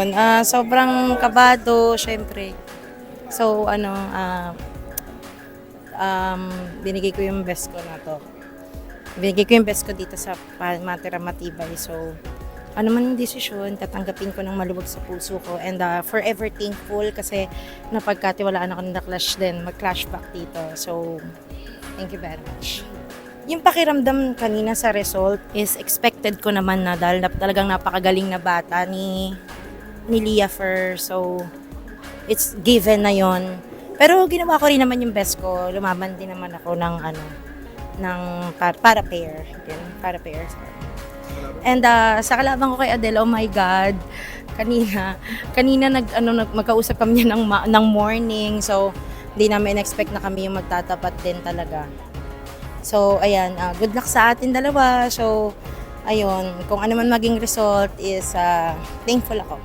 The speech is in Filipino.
Ayun, sobrang kabado, syempre. So, binigay ko yung best ko na to. Binigay ko yung best ko dito sa Matira Matibay. So, ano man yung desisyon, tatanggapin ko ng maluwag sa puso ko. And forever thankful kasi napagkatiwalaan ako na clash din, mag-clashback dito. So, thank you very much. Yung pakiramdam kanina sa result is expected ko naman na dahil talagang napakagaling na bata ni Leah Fer. So, it's given na yon. Pero ginawa ko rin naman yung best ko. Lumaban din naman ako ng para pair. Yun, para pair. And sa kalaban ko kay Adele, oh my God, kanina magkausap kami niya ng morning. So, hindi namin expect na kami yung magtatapat din talaga. So, ayan, good luck sa atin dalawa. So, ayun, kung ano man maging result is thankful ako.